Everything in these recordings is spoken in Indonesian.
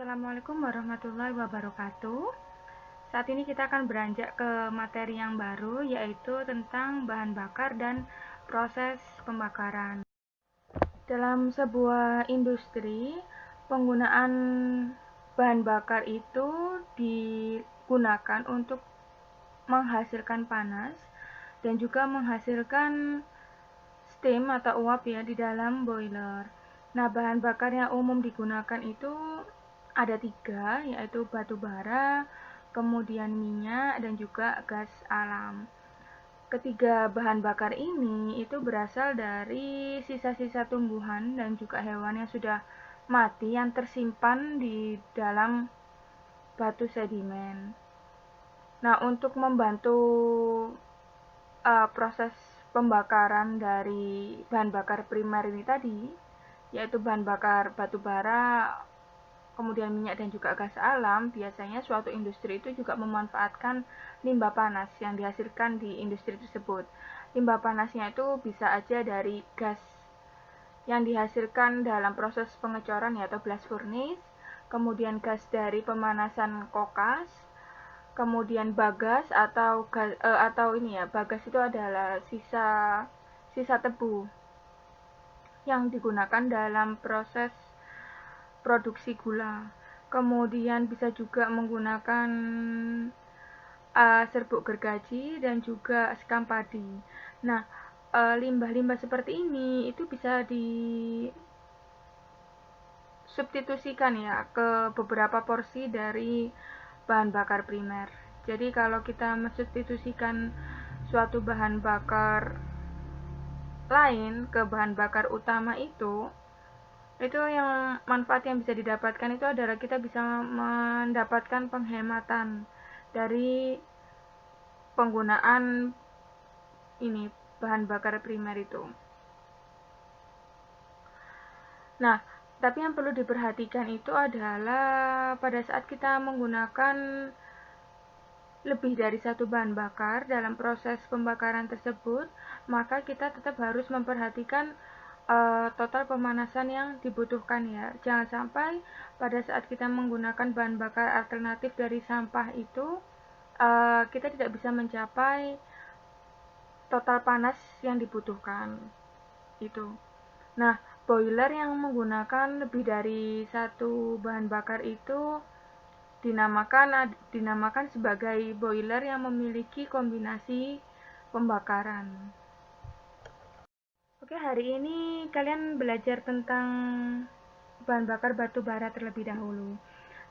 Assalamualaikum warahmatullahi wabarakatuh. Saat ini kita akan beranjak ke materi yang baru, yaitu tentang bahan bakar dan proses pembakaran. Dalam sebuah industri, penggunaan bahan bakar itu digunakan untuk menghasilkan panas dan juga menghasilkan steam atau uap ya di dalam boiler. Nah, bahan bakar yang umum digunakan itu ada 3, yaitu batu bara, kemudian minyak, dan juga gas alam. Ketiga bahan bakar ini itu berasal dari sisa-sisa tumbuhan dan juga hewan yang sudah mati yang tersimpan di dalam batu sedimen. Nah, untuk membantu proses pembakaran dari bahan bakar primer ini tadi, yaitu bahan bakar batu bara, kemudian minyak dan juga gas alam, biasanya suatu industri itu juga memanfaatkan limbah panas yang dihasilkan di industri tersebut. Limbah panasnya itu bisa aja dari gas yang dihasilkan dalam proses pengecoran yaitu blast furnace, kemudian gas dari pemanasan kokas, kemudian bagas atau ini ya, bagas itu adalah sisa tebu yang digunakan dalam proses produksi gula. Kemudian bisa juga menggunakan serbuk gergaji dan juga sekam padi. Nah, limbah-limbah seperti ini itu bisa disubstitusikan ya ke beberapa porsi dari bahan bakar primer. Jadi kalau kita mensubstitusikan suatu bahan bakar lain ke bahan bakar utama itu yang manfaat yang bisa didapatkan itu adalah kita bisa mendapatkan penghematan dari penggunaan ini bahan bakar primer itu. Nah, tapi yang perlu diperhatikan itu adalah pada saat kita menggunakan lebih dari satu bahan bakar dalam proses pembakaran tersebut, maka kita tetap harus memperhatikan total pemanasan yang dibutuhkan ya. Jangan sampai pada saat kita menggunakan bahan bakar alternatif dari sampah itu kita tidak bisa mencapai total panas yang dibutuhkan itu. Nah, boiler yang menggunakan lebih dari satu bahan bakar itu dinamakan sebagai boiler yang memiliki kombinasi pembakaran. Oke, hari ini kalian belajar tentang bahan bakar batu bara terlebih dahulu.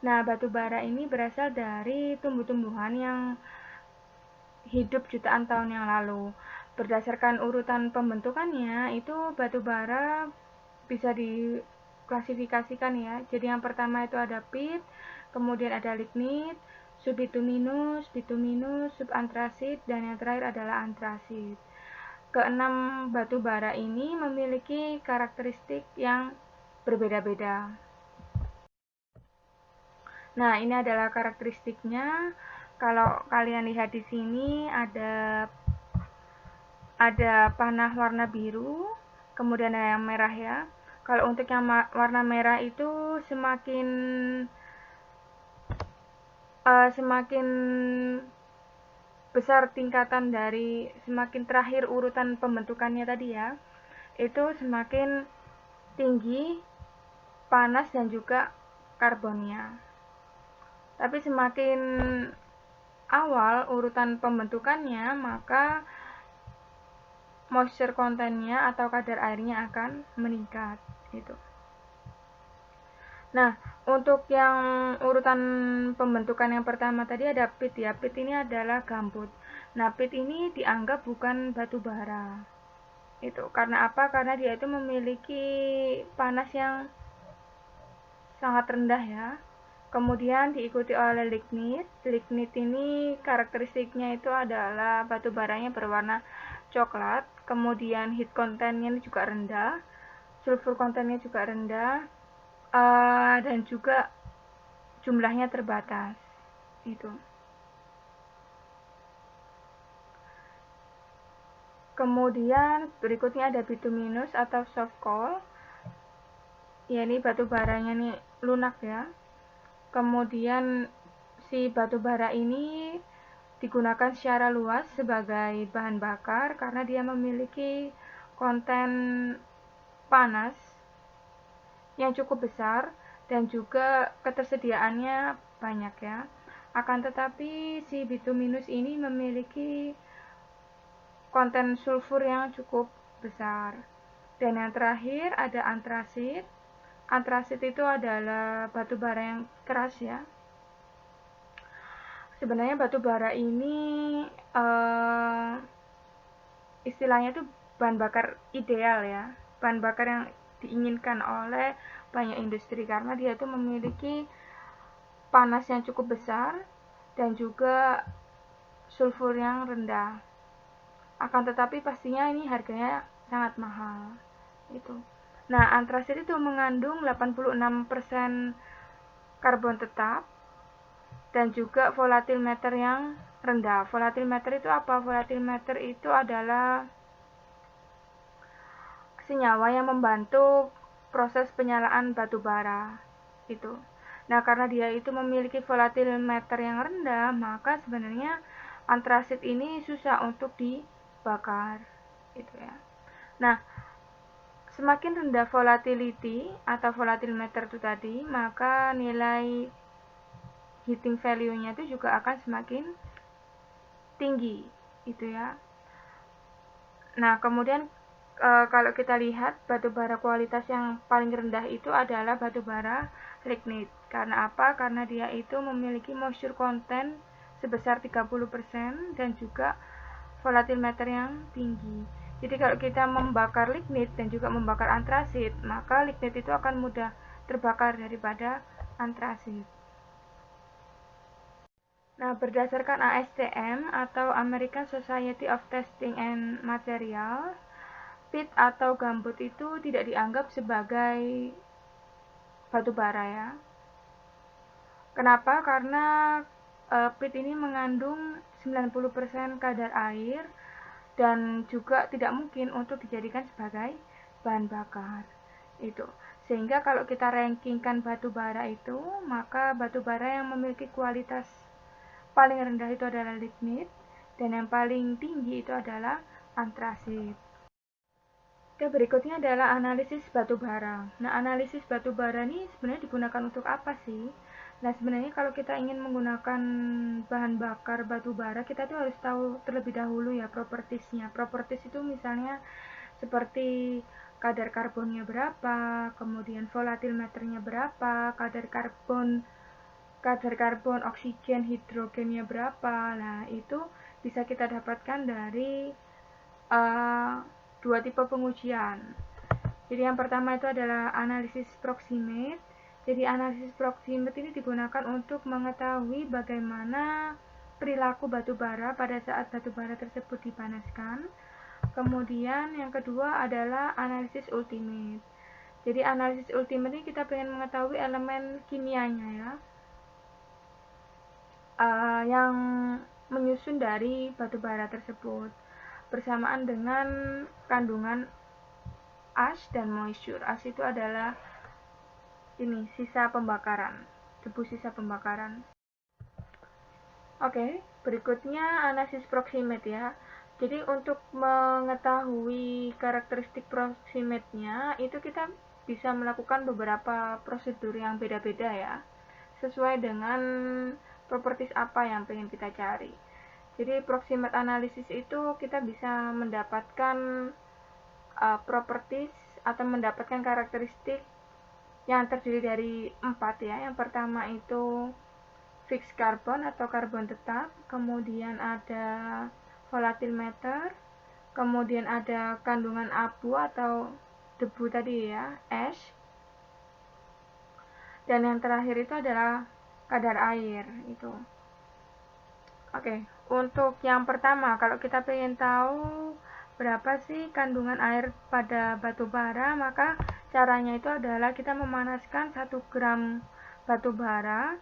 Nah, batu bara ini berasal dari tumbuh-tumbuhan yang hidup jutaan tahun yang lalu. Berdasarkan urutan pembentukannya, itu batu bara bisa diklasifikasikan ya. Jadi yang pertama itu ada pit, kemudian ada lignit, subbituminus, bituminus, subantrasit, dan yang terakhir adalah antrasit. Keenam batu bara ini memiliki karakteristik yang berbeda-beda. Nah, ini adalah karakteristiknya. Kalau kalian lihat di sini ada panah warna biru, kemudian ada yang merah ya. Kalau untuk yang warna merah itu semakin besar tingkatan dari semakin terakhir urutan pembentukannya tadi ya, itu semakin tinggi panas dan juga karbonnya. Tapi semakin awal urutan pembentukannya, maka moisture contentnya atau kadar airnya akan meningkat gitu. Nah, untuk yang urutan pembentukan yang pertama tadi ada pit ya. Pit ini adalah gambut. Nah, pit ini dianggap bukan batu bara. Itu karena apa? Karena dia itu memiliki panas yang sangat rendah ya. Kemudian diikuti oleh lignit. Lignit ini karakteristiknya itu adalah batu baranya berwarna coklat. Kemudian heat contentnya juga rendah. Sulfur contentnya juga rendah. Dan juga jumlahnya terbatas itu. Kemudian berikutnya ada bituminus atau soft coal, ya ini batu baranya nih lunak ya. Kemudian si batu bara ini digunakan secara luas sebagai bahan bakar karena dia memiliki konten panas yang cukup besar dan juga ketersediaannya banyak ya. Akan tetapi si bituminus ini memiliki konten sulfur yang cukup besar. Dan yang terakhir ada antrasit. Antrasit itu adalah batu bara yang keras ya. Sebenarnya batu bara ini istilahnya itu bahan bakar ideal ya. Bahan bakar yang diinginkan oleh banyak industri karena dia itu memiliki panas yang cukup besar dan juga sulfur yang rendah. Akan tetapi pastinya ini harganya sangat mahal. Itu. Nah, antrasit itu mengandung 86% karbon tetap dan juga volatil matter yang rendah. Volatil matter itu apa? Volatil matter itu adalah senyawa yang membantu proses penyalaan batu bara. Itu. Nah, karena dia itu memiliki volatil matter yang rendah, maka sebenarnya antrasit ini susah untuk dibakar. Itu ya. Nah, semakin rendah volatility atau volatil matter itu tadi, maka nilai heating value-nya itu juga akan semakin tinggi, itu ya. Nah, kemudian kalau kita lihat batu bara kualitas yang paling rendah itu adalah batu bara lignite. Karena apa? Karena dia itu memiliki moisture content sebesar 30% dan juga volatil matter yang tinggi. Jadi kalau kita membakar lignite dan juga membakar antrasit, maka lignite itu akan mudah terbakar daripada antrasit. Nah, berdasarkan ASTM atau American Society of Testing and Materials, pit atau gambut itu tidak dianggap sebagai batu bara ya. Kenapa? Karena pit ini mengandung 90% kadar air dan juga tidak mungkin untuk dijadikan sebagai bahan bakar. Itu. Sehingga kalau kita rankingkan batu bara itu, maka batu bara yang memiliki kualitas paling rendah itu adalah lignite dan yang paling tinggi itu adalah antrasit. Oke, berikutnya adalah analisis batu bara. Nah, analisis batu bara ini sebenarnya digunakan untuk apa sih? Nah, sebenarnya kalau kita ingin menggunakan bahan bakar batu bara, kita tuh harus tahu terlebih dahulu ya propertiesnya. Properties itu misalnya seperti kadar karbonnya berapa, kemudian volatil matternya berapa, kadar karbon, oksigen, hidrogennya berapa. Nah, itu bisa kita dapatkan dari dua tipe pengujian. Jadi yang pertama itu adalah analisis proximate. Jadi analisis proximate ini digunakan untuk mengetahui bagaimana perilaku batu bara pada saat batu bara tersebut dipanaskan. Kemudian yang kedua adalah analisis ultimate. Jadi analisis ultimate ini kita ingin mengetahui elemen kimianya ya, yang menyusun dari batu bara tersebut bersamaan dengan kandungan ash dan moisture. Ash itu adalah ini sisa pembakaran, debu sisa pembakaran. Oke, berikutnya analisis proximate ya. Jadi untuk mengetahui karakteristik proximate-nya itu kita bisa melakukan beberapa prosedur yang beda-beda ya, sesuai dengan properties apa yang pengen kita cari. Jadi proximate analysis itu kita bisa mendapatkan properties atau mendapatkan karakteristik yang terdiri dari 4 ya. Yang pertama itu fixed carbon atau karbon tetap, kemudian ada volatil matter, kemudian ada kandungan abu atau debu tadi ya, ash, dan yang terakhir itu adalah kadar air itu. Oke, untuk yang pertama, kalau kita pengen tahu berapa sih kandungan air pada batu bara, maka caranya itu adalah kita memanaskan 1 gram batu bara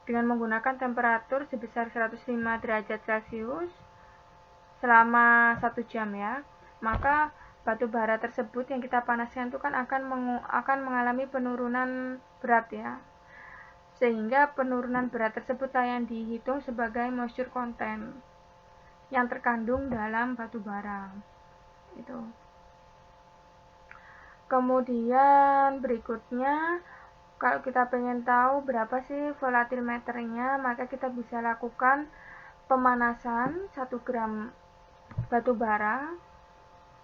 dengan menggunakan temperatur sebesar 105 derajat Celcius selama 1 jam ya. Maka batu bara tersebut yang kita panaskan itu kan akan mengalami penurunan berat ya. sehingga penurunan berat tersebut yang dihitung sebagai moisture content yang terkandung dalam batu bara. Itu. Kemudian berikutnya, kalau kita pengen tahu berapa sih volatimeternya, maka kita bisa lakukan pemanasan 1 gram batu bara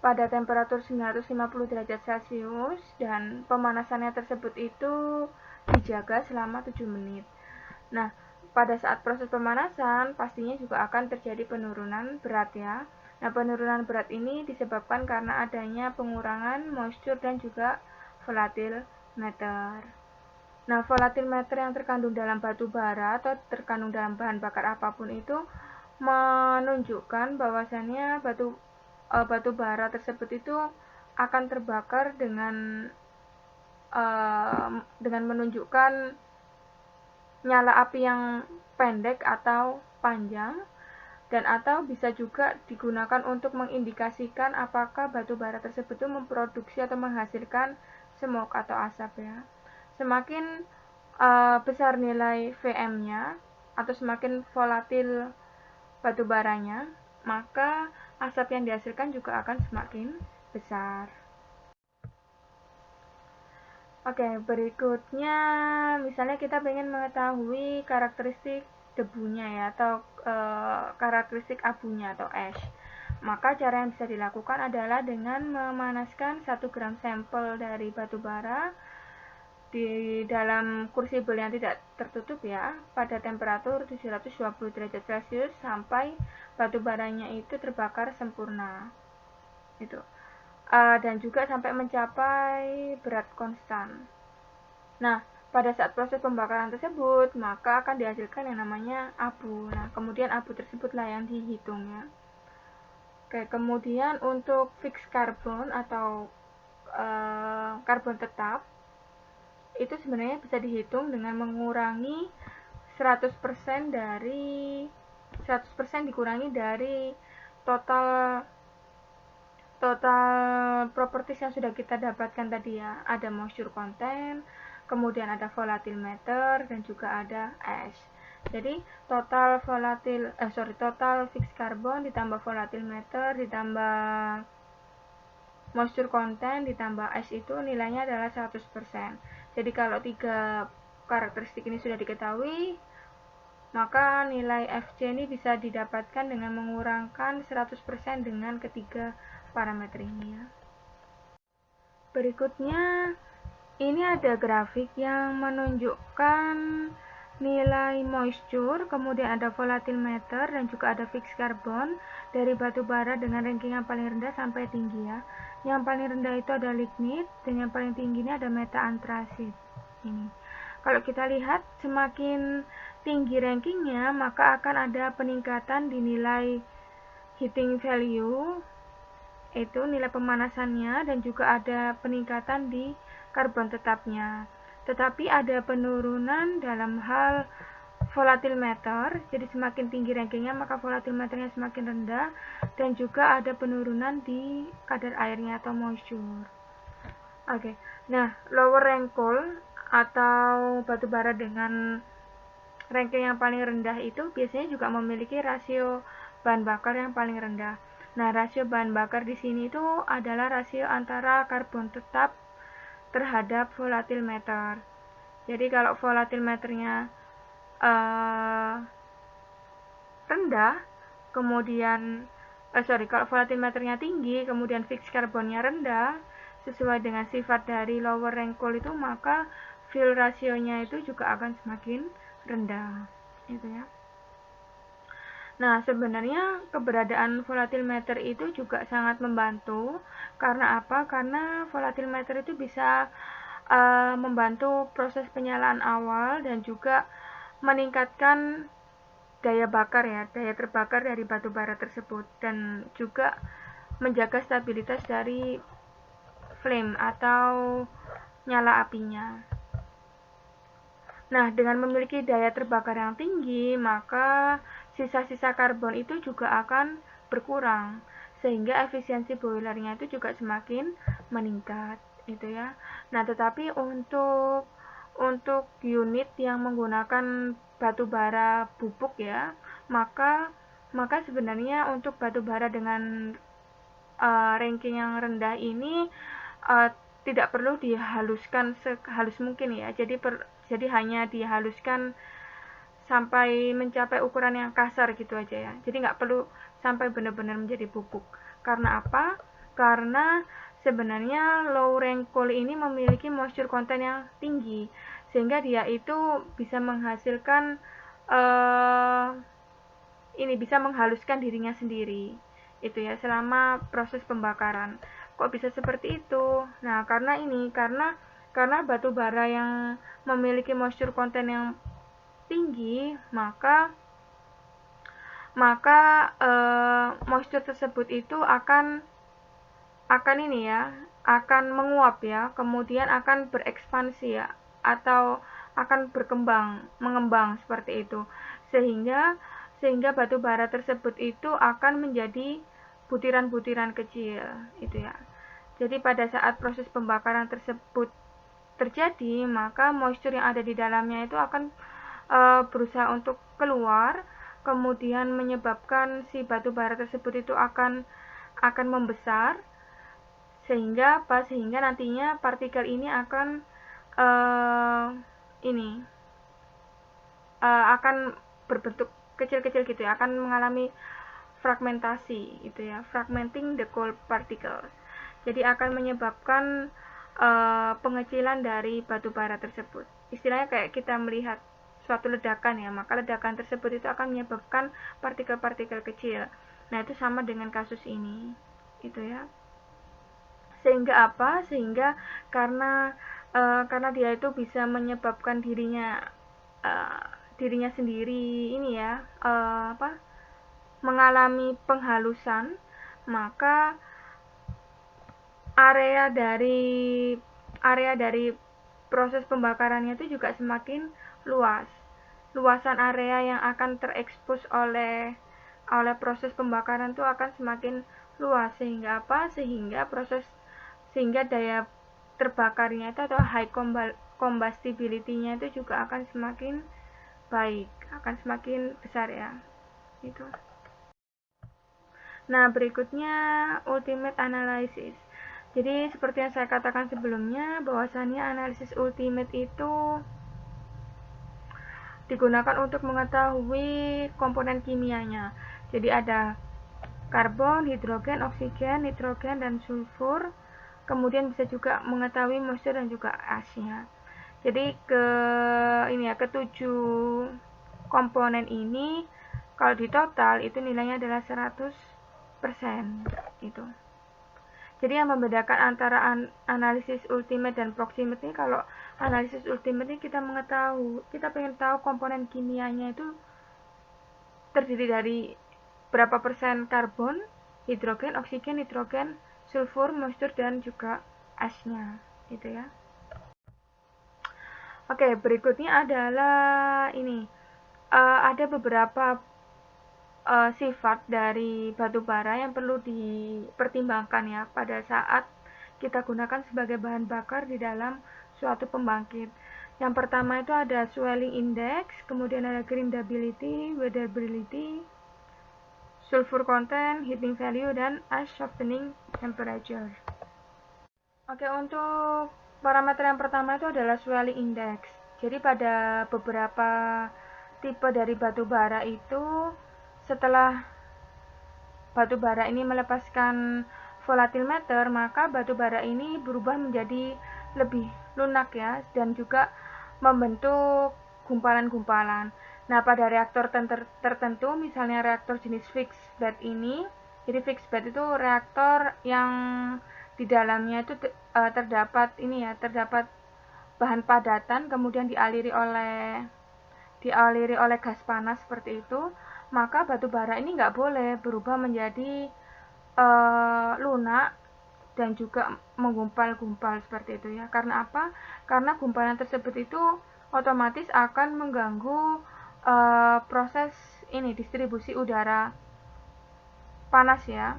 pada temperatur 950 derajat Celcius, dan pemanasannya tersebut itu dijaga selama 7 menit. Nah, pada saat proses pemanasan pastinya juga akan terjadi penurunan berat ya. Nah, penurunan berat ini disebabkan karena adanya pengurangan moisture dan juga volatimeter. Nah, volatimeter yang terkandung dalam batu bara atau terkandung dalam bahan bakar apapun itu menunjukkan bahwasannya batu bara tersebut itu akan terbakar dengan menunjukkan nyala api yang pendek atau panjang, dan atau bisa juga digunakan untuk mengindikasikan apakah batu bara tersebut itu memproduksi atau menghasilkan smoke atau asap ya. Semakin besar nilai VM-nya atau semakin volatil batu baranya, maka asap yang dihasilkan juga akan semakin besar. Oke, berikutnya misalnya kita ingin mengetahui karakteristik debunya ya, atau karakteristik abunya atau ash. Maka cara yang bisa dilakukan adalah dengan memanaskan 1 gram sampel dari batu bara di dalam crucible yang tidak tertutup ya, pada temperatur 720 derajat Celcius sampai batu baranya itu terbakar sempurna. Itu. Dan juga sampai mencapai berat konstan. Nah, pada saat proses pembakaran tersebut, maka akan dihasilkan yang namanya abu. Nah, kemudian abu tersebutlah yang dihitung ya. Oke, kemudian untuk fixed carbon atau karbon tetap, itu sebenarnya bisa dihitung dengan mengurangi 100% dikurangi dari total properties yang sudah kita dapatkan tadi ya. Ada moisture content, kemudian ada volatimeter, dan juga ada ash. Jadi total fixed carbon ditambah volatimeter ditambah moisture content ditambah ash itu nilainya adalah 100%. Jadi kalau 3 karakteristik ini sudah diketahui, maka nilai FC ini bisa didapatkan dengan mengurangkan 100% dengan ketiga parameter ini ya. Berikutnya, ini ada grafik yang menunjukkan nilai moisture, kemudian ada volatimeter, dan juga ada fixed carbon dari batu bara dengan ranking yang paling rendah sampai tinggi ya. Yang paling rendah itu ada lignit, dan yang paling tinggi ini ada meta-antrasit. Ini. Kalau kita lihat semakin tinggi rankingnya, maka akan ada peningkatan di nilai heating value, itu nilai pemanasannya, dan juga ada peningkatan di karbon tetapnya. Tetapi ada penurunan dalam hal volatimeter, jadi semakin tinggi rankingnya maka volatimeternya semakin rendah, dan juga ada penurunan di kadar airnya atau moisture. Oke, nah lower rankle atau batu bara dengan ranking yang paling rendah itu biasanya juga memiliki rasio bahan bakar yang paling rendah. Nah, rasio bahan bakar di sini itu adalah rasio antara karbon tetap terhadap volatimeter. Jadi kalau volatimeternya rendah, kemudian kalau volatimeternya tinggi, kemudian fixed carbonnya rendah, sesuai dengan sifat dari lower rankle itu, maka fuel rasionya itu juga akan semakin rendah. Itu ya. Nah, sebenarnya keberadaan volatimeter itu juga sangat membantu. Karena apa? Karena volatimeter itu bisa membantu proses penyalaan awal dan juga meningkatkan daya bakar ya, daya terbakar dari batu bara tersebut, dan juga menjaga stabilitas dari flame atau nyala apinya. Nah, dengan memiliki daya terbakar yang tinggi, maka sisa-sisa karbon itu juga akan berkurang, sehingga efisiensi boilernya itu juga semakin meningkat, gitu ya. Nah, tetapi untuk untuk unit yang menggunakan batu bara bubuk ya, maka sebenarnya untuk batu bara dengan ranking yang rendah ini tidak perlu dihaluskan sehalus mungkin ya. Jadi hanya dihaluskan sampai mencapai ukuran yang kasar gitu aja ya. Jadi nggak perlu sampai benar-benar menjadi bubuk. Karena apa? Karena sebenarnya low rank coal ini memiliki moisture content yang tinggi, sehingga dia itu bisa menghasilkan bisa menghaluskan dirinya sendiri itu ya selama proses pembakaran. Kok bisa seperti itu? Nah, karena batu bara yang memiliki moisture content yang tinggi, maka moisture tersebut itu akan menguap ya, kemudian akan berekspansi ya, atau akan mengembang seperti itu, sehingga batu bara tersebut itu akan menjadi butiran-butiran kecil itu ya. Jadi pada saat proses pembakaran tersebut terjadi, maka moisture yang ada di dalamnya itu akan berusaha untuk keluar, kemudian menyebabkan si batu bara tersebut itu akan membesar, sehingga nantinya partikel ini akan akan berbentuk kecil-kecil gitu ya, akan mengalami fragmentasi gitu ya, fragmenting the coal particles. Jadi akan menyebabkan pengecilan dari batu bara tersebut. Istilahnya kayak kita melihat suatu ledakan ya, maka ledakan tersebut itu akan menyebabkan partikel-partikel kecil. Nah, itu sama dengan kasus ini gitu ya. Sehingga apa? Sehingga karena dia itu bisa menyebabkan dirinya sendiri ini ya, mengalami penghalusan, maka area dari proses pembakarannya itu juga semakin luas. Luasan area yang akan terekspos oleh proses pembakaran itu akan semakin luas, sehingga apa? Sehingga daya terbakarnya itu atau high combustibility-nya itu juga akan semakin baik, akan semakin besar ya. Itu. Nah, berikutnya ultimate analysis. Jadi seperti yang saya katakan sebelumnya, bahwasannya analisis ultimate itu digunakan untuk mengetahui komponen kimianya. Jadi ada karbon, hidrogen, oksigen, nitrogen, dan sulfur. Kemudian bisa juga mengetahui moisture dan juga asnya. Jadi ketujuh komponen ini kalau di total itu nilainya adalah 100% itu. Jadi yang membedakan antara analisis ultimate dan proximate ini, kalau analisis ultimate ini kita pengen tahu komponen kimianya itu terdiri dari berapa persen karbon, hidrogen, oksigen, nitrogen, sulfur, moisture, dan juga asnya gitu ya. Oke, berikutnya adalah ini. Ada beberapa sifat dari batu bara yang perlu dipertimbangkan ya pada saat kita gunakan sebagai bahan bakar di dalam suatu pembangkit. Yang pertama itu ada swelling index, kemudian ada grindability, weathability, sulfur content, heating value, dan ash softening temperature. Oke, untuk parameter yang pertama itu adalah swelling index. Jadi pada beberapa tipe dari batu bara itu, setelah batu bara ini melepaskan volatile matter, maka batu bara ini berubah menjadi lebih lunak ya, dan juga membentuk gumpalan-gumpalan. Nah, pada reaktor tertentu, misalnya reaktor jenis fixed bed ini, jadi fixed bed itu reaktor yang di dalamnya itu terdapat bahan padatan, kemudian dialiri oleh gas panas seperti itu, maka batu bara ini nggak boleh berubah menjadi lunak dan juga menggumpal-gumpal seperti itu ya. Karena apa? Karena gumpalan tersebut itu otomatis akan mengganggu proses distribusi udara panas ya.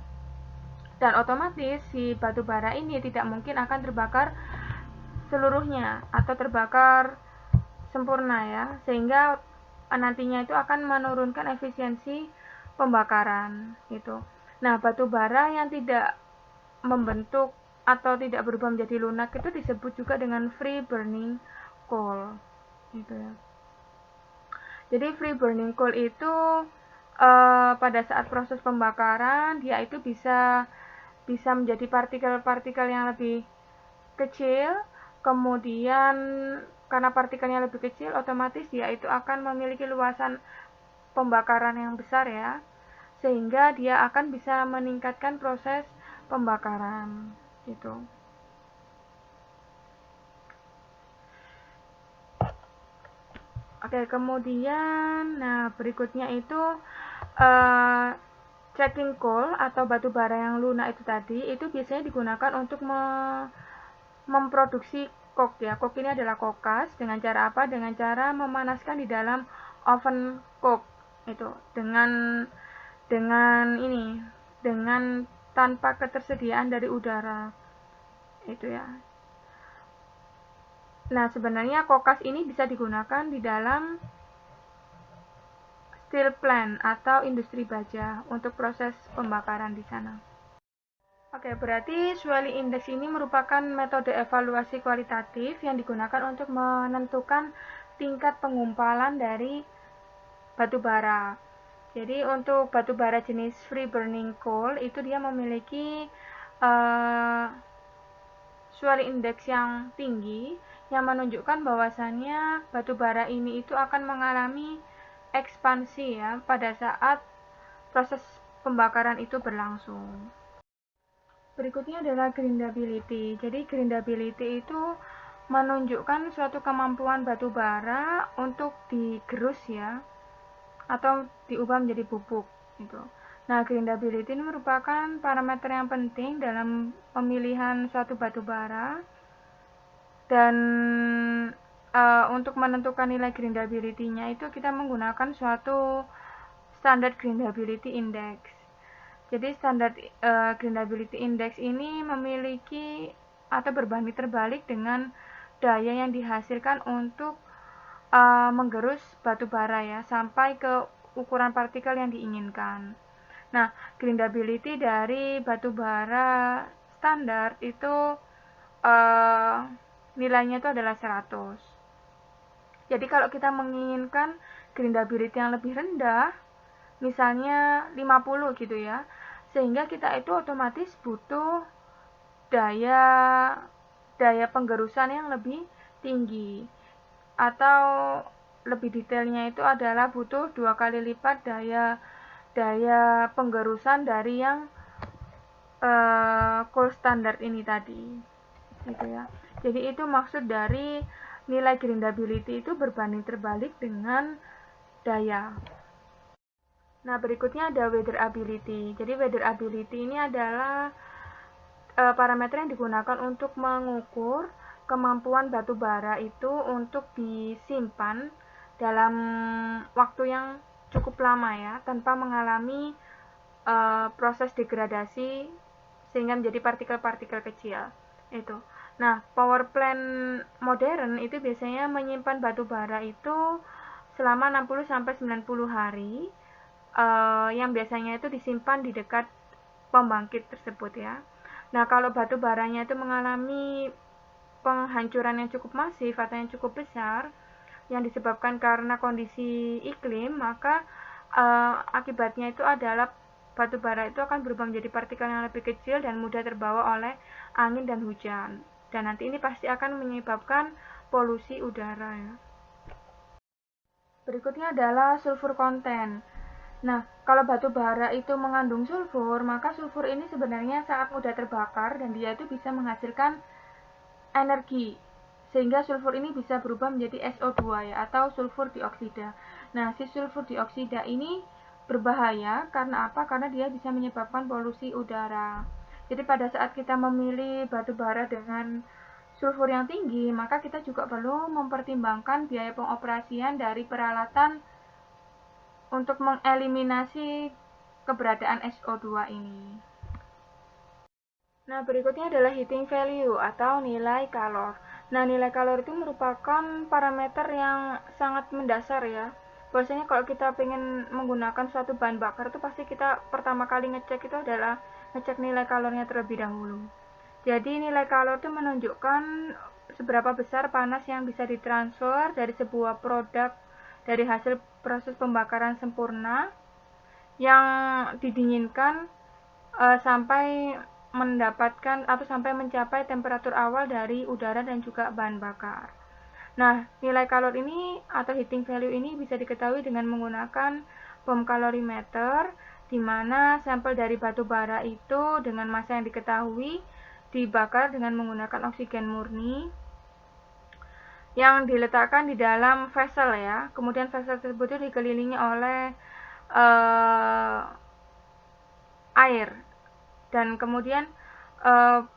Dan otomatis si batu bara ini tidak mungkin akan terbakar seluruhnya atau terbakar sempurna ya, sehingga nantinya itu akan menurunkan efisiensi pembakaran gitu. Nah, batu bara yang tidak membentuk atau tidak berubah menjadi lunak itu disebut juga dengan free burning coal gitu ya. Jadi free burning coal itu pada saat proses pembakaran dia itu bisa menjadi partikel-partikel yang lebih kecil, kemudian karena partikelnya lebih kecil otomatis dia itu akan memiliki luasan pembakaran yang besar ya, sehingga dia akan bisa meningkatkan proses pembakaran gitu. Oke, kemudian nah berikutnya itu checking coal atau batu bara yang lunak itu tadi itu biasanya digunakan untuk memproduksi coke ya. Coke ini adalah kokas dengan cara apa? Dengan cara memanaskan di dalam oven coke itu dengan tanpa ketersediaan dari udara itu ya. Nah, sebenarnya kokas ini bisa digunakan di dalam steel plant atau industri baja untuk proses pembakaran di sana. Oke, berarti Swelling Index ini merupakan metode evaluasi kualitatif yang digunakan untuk menentukan tingkat penggumpalan dari batu bara. Jadi untuk batu bara jenis free burning coal itu dia memiliki Swelling Index yang tinggi yang menunjukkan bahwasannya batu bara ini itu akan mengalami ekspansi ya pada saat proses pembakaran itu berlangsung. Berikutnya adalah grindability. Jadi grindability itu menunjukkan suatu kemampuan batu bara untuk digerus ya atau diubah menjadi pupuk gitu. Nah, grindability ini merupakan parameter yang penting dalam pemilihan suatu batu bara dan untuk menentukan nilai grindability-nya itu kita menggunakan suatu standar grindability index. Jadi standar grindability index ini memiliki atau berbanding terbalik dengan daya yang dihasilkan untuk menggerus batu bara ya sampai ke ukuran partikel yang diinginkan. Nah, grindability dari batu bara standar itu nilainya itu adalah 100. Jadi kalau kita menginginkan grindability yang lebih rendah, misalnya 50 gitu ya, sehingga kita itu otomatis butuh daya penggerusan yang lebih tinggi, atau lebih detailnya itu adalah butuh 2 kali lipat daya penggerusan dari yang coal standard ini tadi gitu ya. Jadi itu maksud dari nilai grindability itu berbanding terbalik dengan daya. Nah, berikutnya ada weather ability. Jadi weather ability ini adalah parameter yang digunakan untuk mengukur kemampuan batu bara itu untuk disimpan dalam waktu yang cukup lama ya, tanpa mengalami proses degradasi sehingga menjadi partikel-partikel kecil. Itu. Nah, power plant modern itu biasanya menyimpan batu bara itu selama 60 sampai 90 hari. Yang biasanya itu disimpan di dekat pembangkit tersebut ya. Nah, kalau batu baranya itu mengalami penghancuran yang cukup masif atau yang cukup besar yang disebabkan karena kondisi iklim, maka akibatnya itu adalah batu bara itu akan berubah menjadi partikel yang lebih kecil dan mudah terbawa oleh angin dan hujan. Dan nanti ini pasti akan menyebabkan polusi udara ya. Berikutnya adalah sulfur content. Nah, kalau batu bara itu mengandung sulfur, maka sulfur ini sebenarnya sangat mudah terbakar dan dia itu bisa menghasilkan energi. Sehingga sulfur ini bisa berubah menjadi SO2 ya, atau sulfur dioksida. Nah, si sulfur dioksida ini berbahaya karena apa? Karena dia bisa menyebabkan polusi udara. Jadi pada saat kita memilih batu bara dengan sulfur yang tinggi, maka kita juga perlu mempertimbangkan biaya pengoperasian dari peralatan untuk mengeliminasi keberadaan SO2 ini. Nah, berikutnya adalah heating value atau nilai kalor. Nah, nilai kalori itu merupakan parameter yang sangat mendasar ya. Biasanya kalau kita pengen menggunakan suatu bahan bakar itu pasti kita pertama kali ngecek itu adalah ngecek nilai kalorinya terlebih dahulu. Jadi nilai kalori itu menunjukkan seberapa besar panas yang bisa ditransfer dari sebuah produk dari hasil proses pembakaran sempurna yang didinginkan sampai mendapatkan atau sampai mencapai temperatur awal dari udara dan juga bahan bakar. Nah, nilai kalori ini atau heating value ini bisa diketahui dengan menggunakan bom kalorimeter, di mana sampel dari batu bara itu dengan massa yang diketahui dibakar dengan menggunakan oksigen murni yang diletakkan di dalam vessel ya. Kemudian vessel tersebut itu dikelilingi oleh air dan kemudian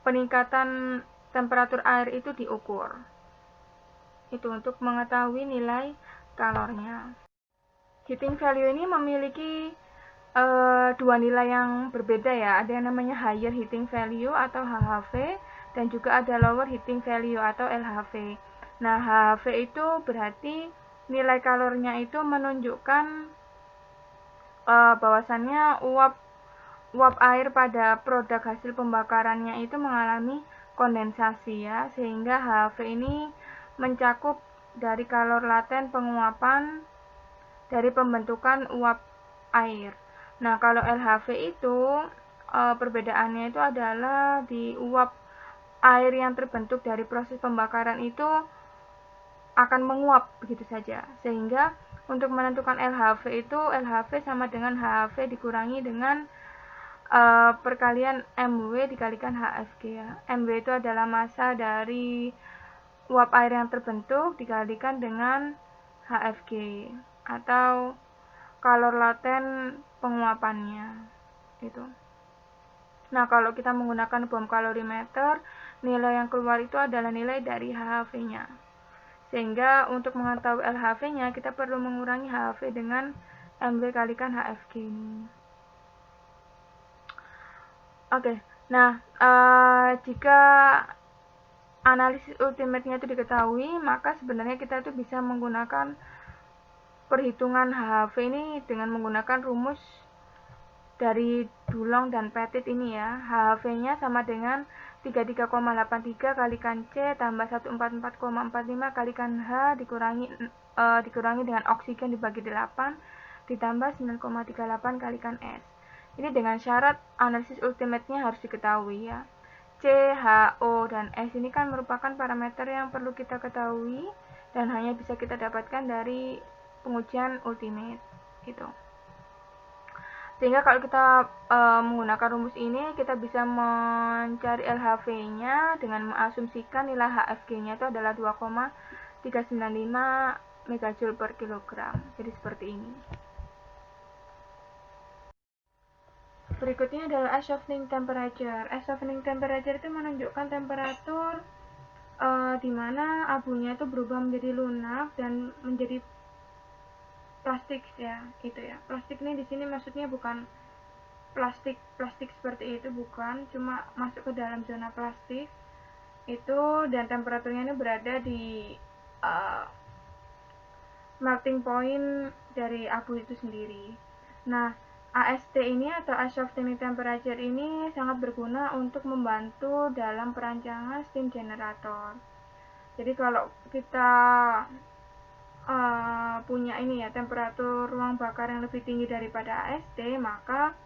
peningkatan temperatur air itu diukur. Itu untuk mengetahui nilai kalornya. Heating value ini memiliki dua nilai yang berbeda ya. Ada yang namanya higher heating value atau HHV dan juga ada lower heating value atau LHV. Nah, HHV itu berarti nilai kalorinya itu menunjukkan bahwasannya uap air pada produk hasil pembakarannya itu mengalami kondensasi ya, sehingga HHV ini mencakup dari kalor laten penguapan dari pembentukan uap air. Nah, kalau LHV itu perbedaannya itu adalah di uap air yang terbentuk dari proses pembakaran itu akan menguap begitu saja, sehingga untuk menentukan LHV itu LHV sama dengan HHV dikurangi dengan perkalian MW dikalikan HFG ya. MW itu adalah massa dari uap air yang terbentuk dikalikan dengan HFG atau kalor laten penguapannya itu. Nah, kalau kita menggunakan bom kalorimeter, nilai yang keluar itu adalah nilai dari HHV-nya. Sehingga untuk mengetahui LHV-nya kita perlu mengurangi HHV dengan MW kalikan HFG ini. Oke, nah jika analisis ultimate-nya itu diketahui, maka sebenarnya kita itu bisa menggunakan perhitungan HHV ini dengan menggunakan rumus dari Dulong dan Petit ini ya. HHV-nya sama dengan 33,83 kalikan C tambah 144,45 kalikan H dikurangi dengan oksigen dibagi 8 ditambah 9,38 kalikan S. Ini dengan syarat analisis ultimate-nya harus diketahui ya. C, H, O, dan S ini kan merupakan parameter yang perlu kita ketahui dan hanya bisa kita dapatkan dari pengujian ultimate gitu. Sehingga kalau kita menggunakan rumus ini, kita bisa mencari LHV-nya dengan mengasumsikan nilai HFG-nya itu adalah 2,395 MJ per kilogram. Jadi seperti ini. Berikutnya adalah ice softening temperature. Ice softening temperature itu menunjukkan temperatur di mana abunya itu berubah menjadi lunak dan menjadi plastik ya, itu ya. Plastik ini di sini maksudnya bukan plastik seperti itu, bukan, cuma masuk ke dalam zona plastik itu, dan temperaturnya ini berada di melting point dari abu itu sendiri. Nah, AST ini atau ice softening temperature ini sangat berguna untuk membantu dalam perancangan steam generator. Jadi kalau kita punya ini ya, temperatur ruang bakar yang lebih tinggi daripada AST, maka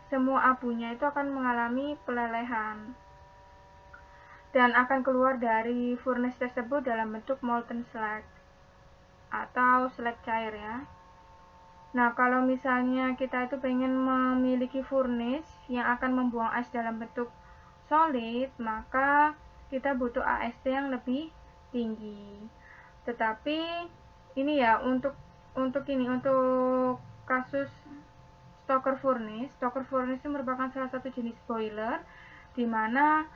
semua abunya itu akan mengalami pelelehan dan akan keluar dari furnace tersebut dalam bentuk molten slag atau slag cair ya. Nah, kalau misalnya kita itu pengen memiliki furnace yang akan membuang es dalam bentuk solid, maka kita butuh AST yang lebih tinggi. Tetapi ini ya untuk kasus Stoker furnace itu merupakan salah satu jenis boiler di mana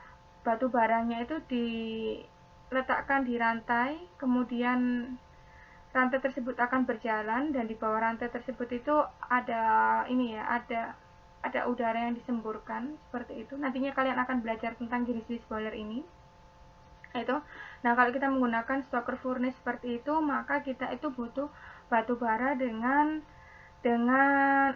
batu baranya itu diletakkan di rantai, kemudian rantai tersebut akan berjalan dan di bawah rantai tersebut itu ada udara yang disemburkan seperti itu. Nantinya kalian akan belajar tentang jenis-jenis boiler ini. itu. Nah, kalau kita menggunakan stoker furnace seperti itu, maka kita itu butuh batu bara dengan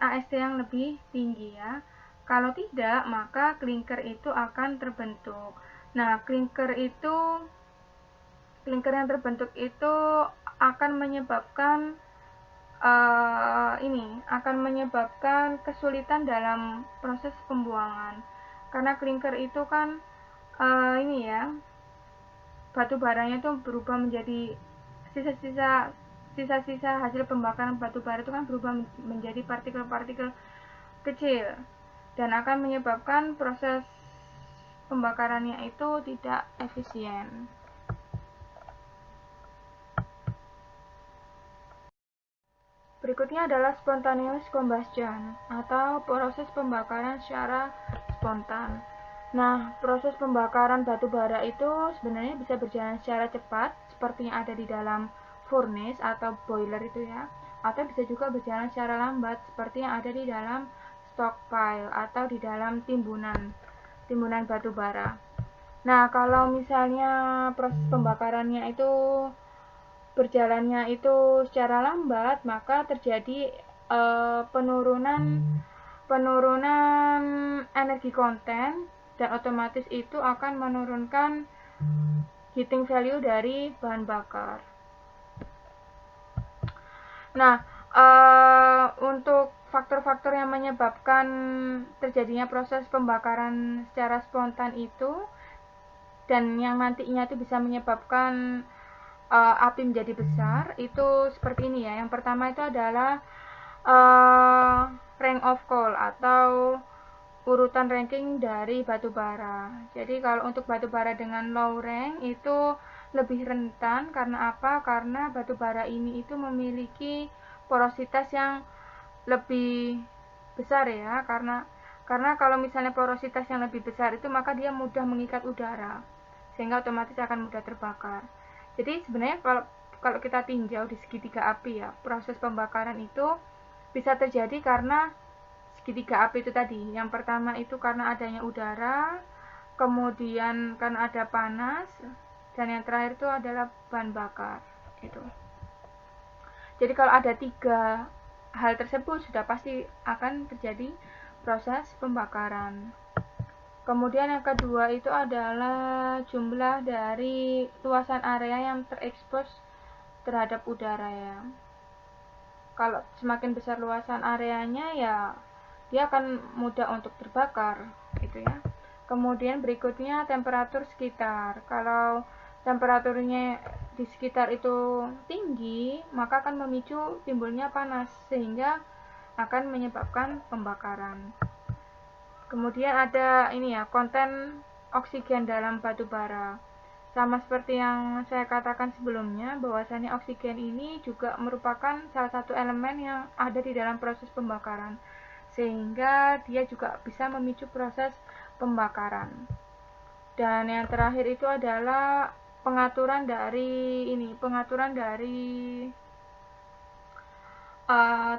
AST yang lebih tinggi ya. Kalau tidak, maka klinker itu akan terbentuk. Nah, klinker yang terbentuk itu akan menyebabkan akan menyebabkan kesulitan dalam proses pembuangan. Karena klinker itu kan batu baranya itu berubah menjadi sisa-sisa hasil pembakaran batu bara itu kan berubah menjadi partikel-partikel kecil dan akan menyebabkan proses pembakarannya itu tidak efisien. Berikutnya adalah spontaneous combustion atau proses pembakaran secara spontan. Nah, proses pembakaran batu bara itu sebenarnya bisa berjalan secara cepat seperti yang ada di dalam furnace atau boiler itu ya, atau bisa juga berjalan secara lambat seperti yang ada di dalam stockpile atau di dalam timbunan batu bara. Nah, kalau misalnya proses pembakarannya itu berjalannya itu secara lambat, maka terjadi penurunan energi konten dan otomatis itu akan menurunkan heating value dari bahan bakar. Nah, untuk faktor-faktor yang menyebabkan terjadinya proses pembakaran secara spontan itu dan yang nantinya itu bisa menyebabkan api menjadi besar itu seperti ini ya. Yang pertama itu adalah rank of coal atau urutan ranking dari batu bara. Jadi kalau untuk batu bara dengan low rank itu lebih rentan karena apa? Karena batu bara ini itu memiliki porositas yang lebih besar ya. Karena kalau misalnya porositas yang lebih besar itu maka dia mudah mengikat udara sehingga otomatis akan mudah terbakar. Jadi sebenarnya kalau kita tinjau di segitiga api ya, proses pembakaran itu bisa terjadi karena segitiga api itu tadi. Yang pertama itu karena adanya udara, kemudian karena ada panas, dan yang terakhir itu adalah bahan bakar. Itu. Jadi kalau ada 3 hal tersebut sudah pasti akan terjadi proses pembakaran. Kemudian yang kedua itu adalah jumlah dari luasan area yang terekspos terhadap udara ya. Kalau semakin besar luasan areanya ya dia akan mudah untuk terbakar gitu ya. Kemudian berikutnya temperatur sekitar. Kalau temperaturnya di sekitar itu tinggi, maka akan memicu timbulnya panas sehingga akan menyebabkan pembakaran. Kemudian ada konten oksigen dalam batu bara. Sama seperti yang saya katakan sebelumnya, bahwasannya oksigen ini juga merupakan salah satu elemen yang ada di dalam proses pembakaran, sehingga dia juga bisa memicu proses pembakaran. Dan yang terakhir itu adalah pengaturan dari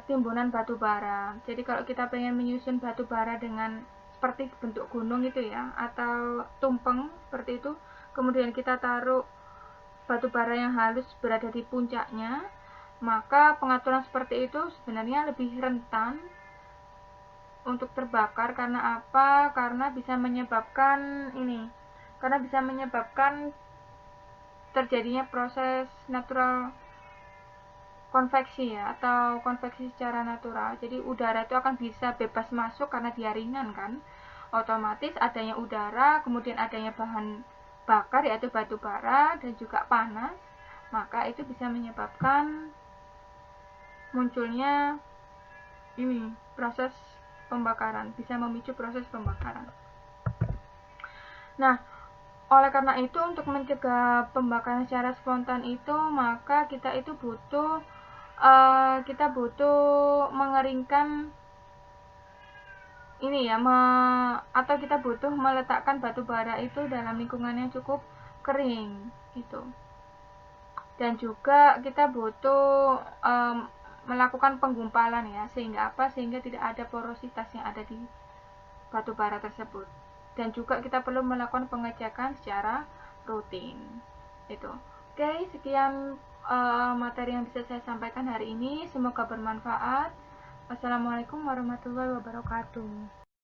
timbunan batu bara. Jadi kalau kita pengen menyusun batu bara dengan seperti bentuk gunung itu ya, atau tumpeng seperti itu, kemudian kita taruh batu bara yang halus berada di puncaknya, maka pengaturan seperti itu sebenarnya lebih rentan untuk terbakar. Karena apa? Karena bisa menyebabkan terjadinya proses natural konveksi ya, atau konveksi secara natural. Jadi udara itu akan bisa bebas masuk karena dia ringan kan. Otomatis adanya udara, kemudian adanya bahan bakar yaitu batu bara dan juga panas, maka itu bisa menyebabkan munculnya proses pembakaran, bisa memicu proses pembakaran. Nah, oleh karena itu untuk mencegah pembakaran secara spontan itu, maka kita itu butuh mengeringkan atau kita butuh meletakkan batu bara itu dalam lingkungan yang cukup kering gitu. Dan juga kita butuh melakukan penggumpalan ya, sehingga tidak ada porositas yang ada di batu bara tersebut. Dan juga kita perlu melakukan pengecekan secara rutin. Itu. Oke, sekian materi yang bisa saya sampaikan hari ini. Semoga bermanfaat. Wassalamualaikum warahmatullahi wabarakatuh.